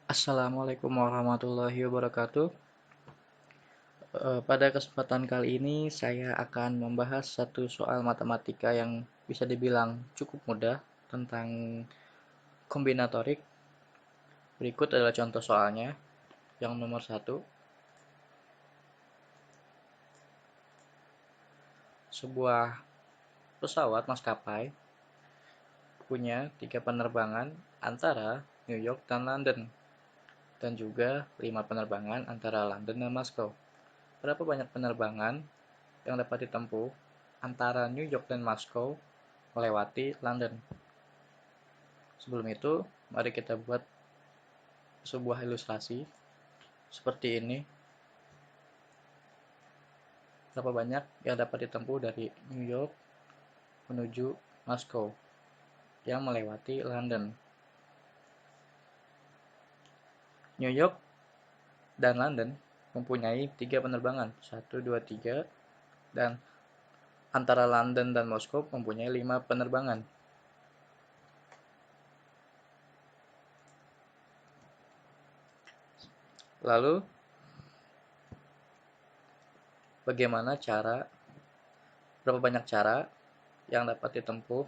Assalamualaikum warahmatullahi wabarakatuh. Pada kesempatan kali ini saya akan membahas satu soal matematika yang bisa dibilang cukup mudah tentang kombinatorik. Berikut adalah contoh soalnya. Yang nomor 1, sebuah pesawat maskapai punya 3 penerbangan antara New York dan London, dan juga 5 penerbangan antara London dan Moskow. Berapa banyak penerbangan yang dapat ditempuh antara New York dan Moskow melewati London? Sebelum itu, mari kita buat sebuah ilustrasi seperti ini. Berapa banyak yang dapat ditempuh dari New York menuju Moskow yang melewati London? New York dan London mempunyai 3 penerbangan, 1, 2, 3, dan antara London dan Moskow mempunyai 5 penerbangan. Lalu, berapa banyak cara yang dapat ditempuh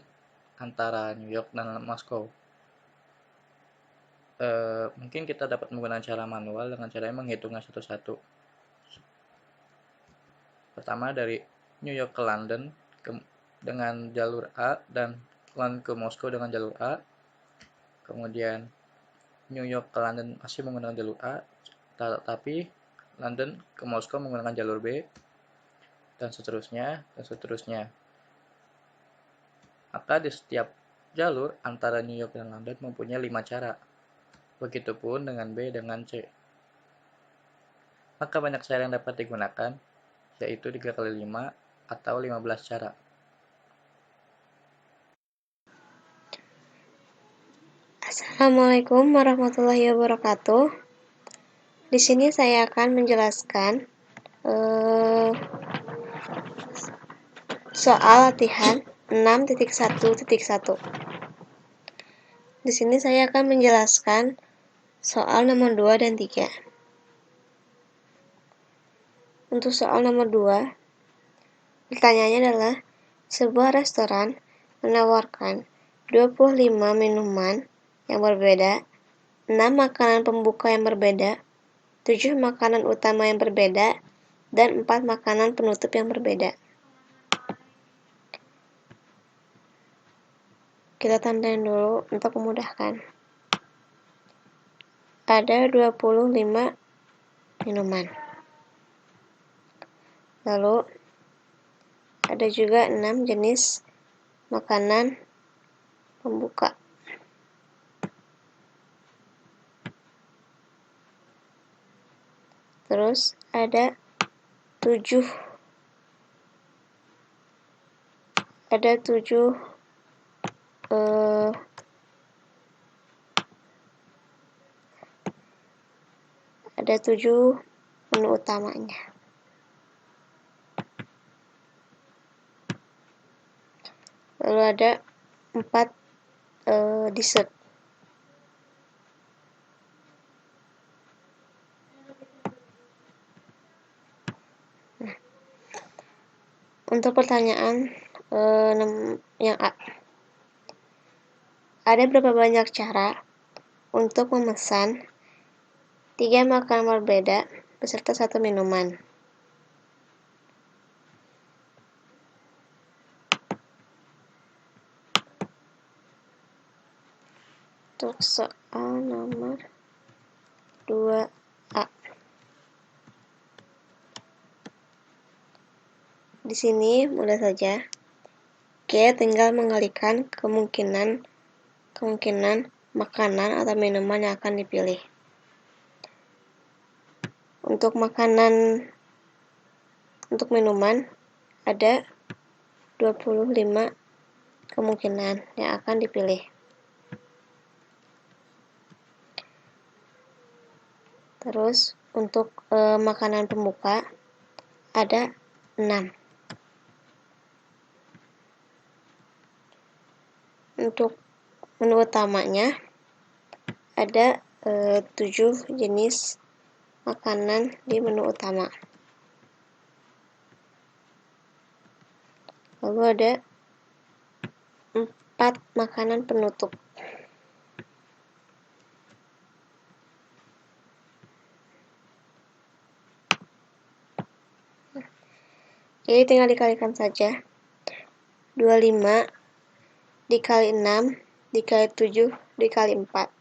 antara New York dan Moskow? Mungkin kita dapat menggunakan cara manual dengan cara menghitungnya satu-satu. Pertama, dari New York ke London dengan jalur A, dan London ke Moskow dengan jalur A. Kemudian New York ke London masih menggunakan jalur A, tapi London ke Moskow menggunakan jalur B, dan seterusnya, dan seterusnya. Maka di setiap jalur antara New York dan London mempunyai 5 cara. Begitupun dengan B dengan C. Maka banyak cara yang dapat digunakan, yaitu 3 kali 5 atau 15 cara. Assalamualaikum warahmatullahi wabarakatuh. Di sini saya akan menjelaskan soal latihan 6.1.1. Di sini saya akan menjelaskan soal nomor 2 dan 3. Untuk soal nomor 2, pertanyaannya adalah sebuah restoran menawarkan 25 minuman yang berbeda, 6 makanan pembuka yang berbeda, 7 makanan utama yang berbeda, dan 4 makanan penutup yang berbeda. Kita tandain dulu untuk memudahkan. Ada 25 minuman. Lalu ada juga 6 jenis makanan pembuka. Terus ada 7 menu utamanya. Lalu ada 4 dessert. Untuk pertanyaan yang A, ada berapa banyak cara untuk memesan 3 makanan berbeda beserta 1 minuman? Untuk soal nomor 2A. Di sini mudah saja. Kita tinggal mengalihkan kemungkinan makanan atau minuman yang akan dipilih. Untuk minuman ada 25 kemungkinan yang akan dipilih. Terus untuk makanan pembuka ada 6. Untuk menu utamanya ada 7 jenis makanan di menu utama. Lalu ada 4 makanan penutup. Jadi tinggal dikalikan saja. 25 dikali 6 dikali 7 dikali 4.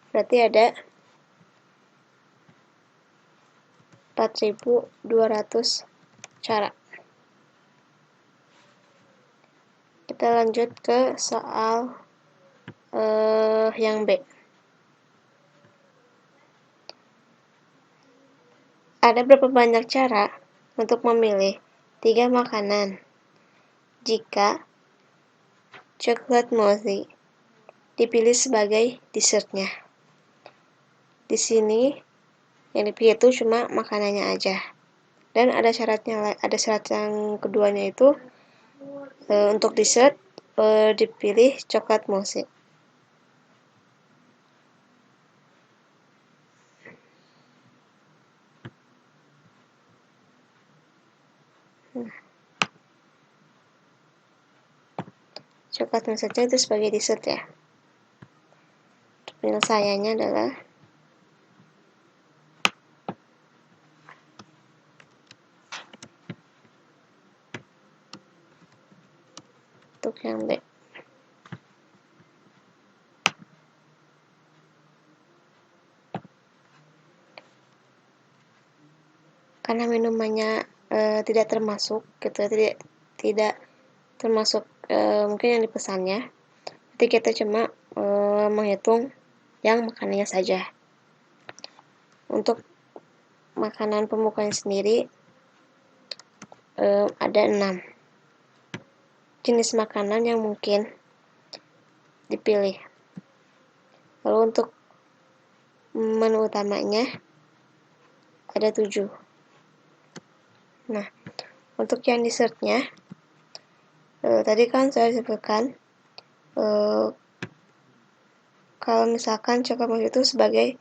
Berarti ada 4.200 cara. Kita lanjut ke soal yang B. Ada berapa banyak cara untuk memilih 3 makanan jika coklat mochi dipilih sebagai dessertnya? Di sini yang dipilih itu cuma makanannya aja. Dan ada syaratnya, ada syarat yang keduanya itu untuk dessert dipilih coklat mochi. Coklat mochi itu sebagai dessert ya. Penyelesaiannya adalah untuk yang B. Karena minumannya tidak termasuk gitu, tidak termasuk mungkin yang dipesannya. Jadi kita cuma menghitung yang makanannya saja. Untuk makanan pembukanya sendiri ada 6 jenis makanan yang mungkin dipilih. Lalu untuk menu utamanya ada 7. Nah, untuk yang dessertnya tadi kan saya sebutkan kalau misalkan coklat mochi itu sebagai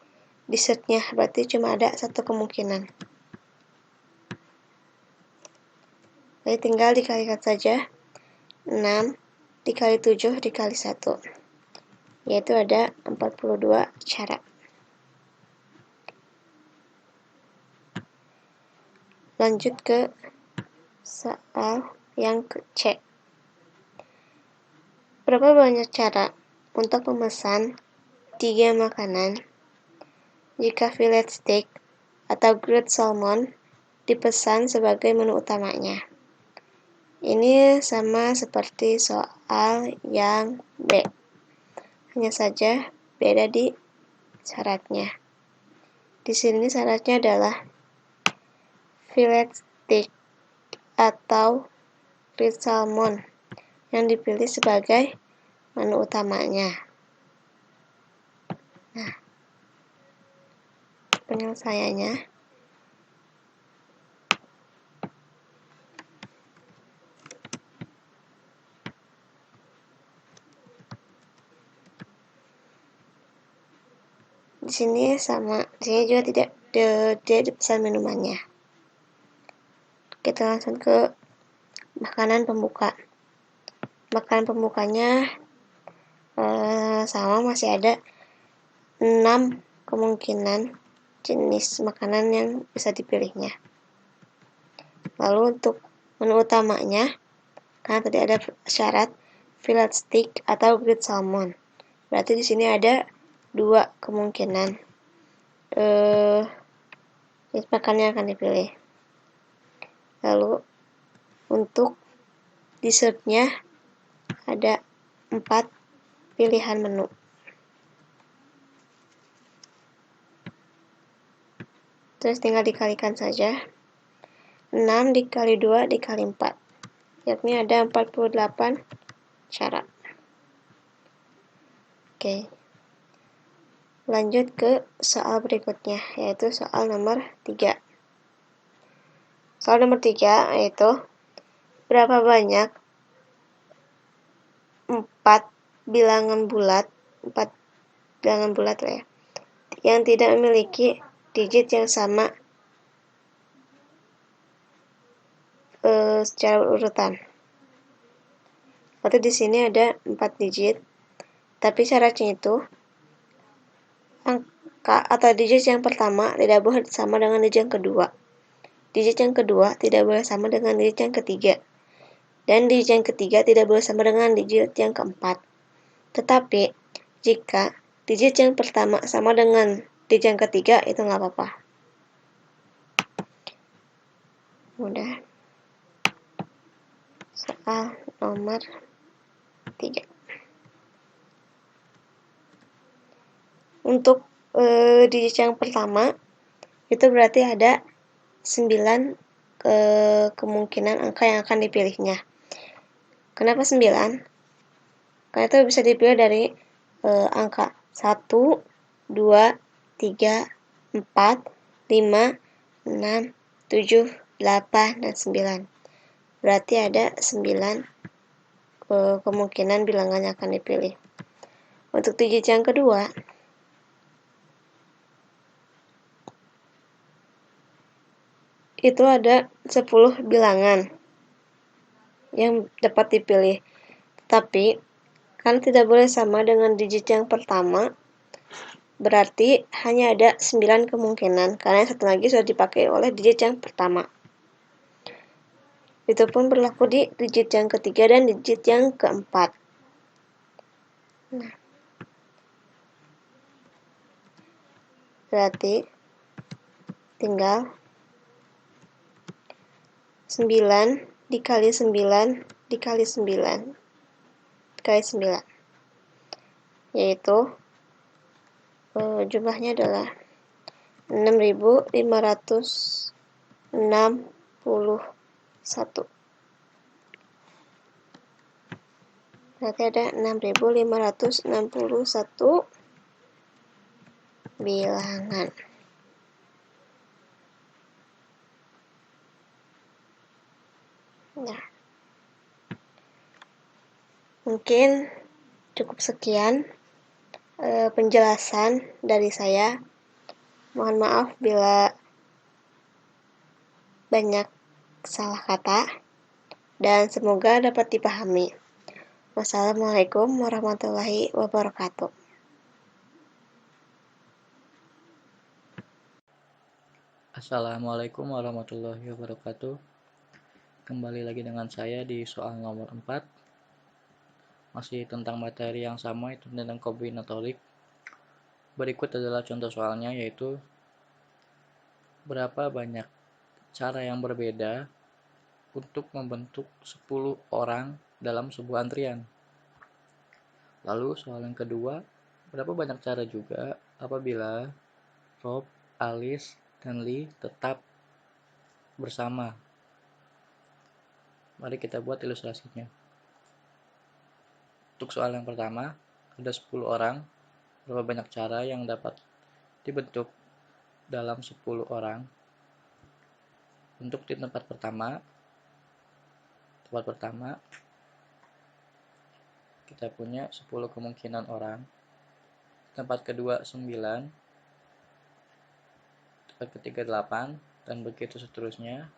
dessertnya, berarti cuma ada 1 kemungkinan. Jadi tinggal dikalikan saja 6 dikali 7 dikali 1, yaitu ada 42 cara. Lanjut ke soal yang C. Berapa banyak cara untuk memesan 3 makanan jika fillet steak atau grilled salmon dipesan sebagai menu utamanya? Ini sama seperti soal yang B. Hanya saja beda di syaratnya. Di sini syaratnya adalah fillet steak atau grilled salmon yang dipilih sebagai menu utamanya. Nah, penyelesaiannya di sini sama, di sini juga tidak dipesan minumannya. Kita langsung ke makanan pembuka. Makanan pembukanya sama, masih ada 6 kemungkinan jenis makanan yang bisa dipilihnya. Lalu untuk menu utamanya, karena tadi ada syarat fillet steak atau grilled salmon, berarti di sini ada 2 kemungkinan jenis makanan yang akan dipilih. Lalu untuk dessertnya ada 4 pilihan menu. Terus tinggal dikalikan saja 6 dikali 2 dikali 4, yakni ada 48 cara. Oke, lanjut ke soal berikutnya, yaitu soal nomor 3. Soal nomor 3 yaitu berapa banyak 4 bilangan bulat ya, yang tidak memiliki digit yang sama secara urutan. Berarti di sini ada 4 digit, tapi syaratnya itu angka atau digit yang pertama tidak boleh sama dengan digit yang kedua. Digit yang kedua tidak boleh sama dengan digit yang ketiga. Dan digit yang ketiga tidak boleh sama dengan digit yang keempat. Tetapi, jika digit yang pertama sama dengan digit yang ketiga, itu nggak apa-apa. Mudah. Soal nomor 3. Untuk digit yang pertama, itu berarti ada 9 kemungkinan angka yang akan dipilihnya. Kenapa 9? Karena itu bisa dipilih dari angka 1, 2, 3, 4, 5, 6, 7, 8, dan 9. Berarti ada 9 kemungkinan bilangan yang akan dipilih. Untuk digit yang kedua, itu ada 10 bilangan yang dapat dipilih. Tapi, karena tidak boleh sama dengan digit yang pertama, berarti hanya ada 9 kemungkinan, karena yang satu lagi sudah dipakai oleh digit yang pertama. Itu pun berlaku di digit yang ketiga dan digit yang keempat. Nah, berarti tinggal 9 dikali 9 dikali 9 dikali 9, yaitu jumlahnya adalah 6.561. Berarti ada 6.561 bilangan. Nah, mungkin cukup sekian penjelasan dari saya. Mohon maaf bila banyak salah kata, dan semoga dapat dipahami. Wassalamualaikum warahmatullahi wabarakatuh. Assalamualaikum warahmatullahi wabarakatuh. Kembali lagi dengan saya di soal nomor 4. Masih tentang materi yang sama, itu tentang kombinatorik. Berikut adalah contoh soalnya, yaitu berapa banyak cara yang berbeda untuk membentuk 10 orang dalam sebuah antrian. Lalu soal yang kedua, berapa banyak cara juga apabila Rob, Alice, dan Lee tetap bersama. Mari kita buat ilustrasinya. Untuk soal yang pertama, ada 10 orang, berapa banyak cara yang dapat dibentuk dalam 10 orang. Untuk di tempat pertama kita punya 10 kemungkinan orang. Tempat kedua 9, tempat ketiga 8, dan begitu seterusnya.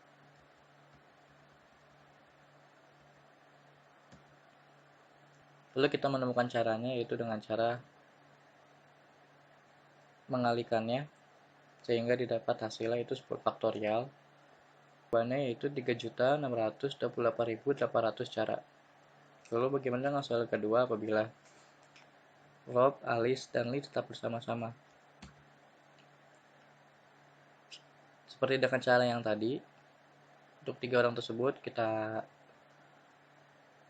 Lalu kita menemukan caranya, yaitu dengan cara mengalikannya sehingga didapat hasilnya itu 10 faktorial. Jawabannya yaitu 3.628.800 cara. Lalu bagaimana dengan soal kedua apabila Rob, Alice, dan Lee tetap bersama-sama? Seperti dengan cara yang tadi, untuk 3 orang tersebut kita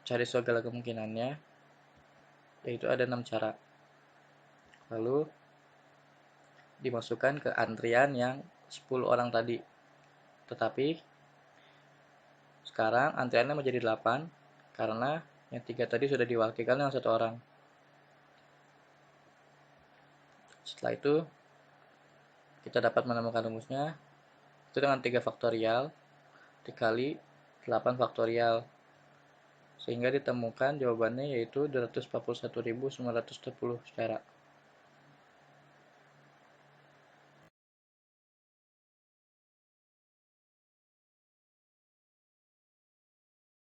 cari segala kemungkinannya, yaitu ada 6 cara. Lalu dimasukkan ke antrian yang 10 orang tadi. Tetapi sekarang antriannya menjadi 8 karena yang 3 tadi sudah diwakilkan dengan 1 orang. Setelah itu kita dapat menemukan rumusnya, itu dengan 3 faktorial dikali 8 faktorial, sehingga ditemukan jawabannya yaitu 241.910 cara.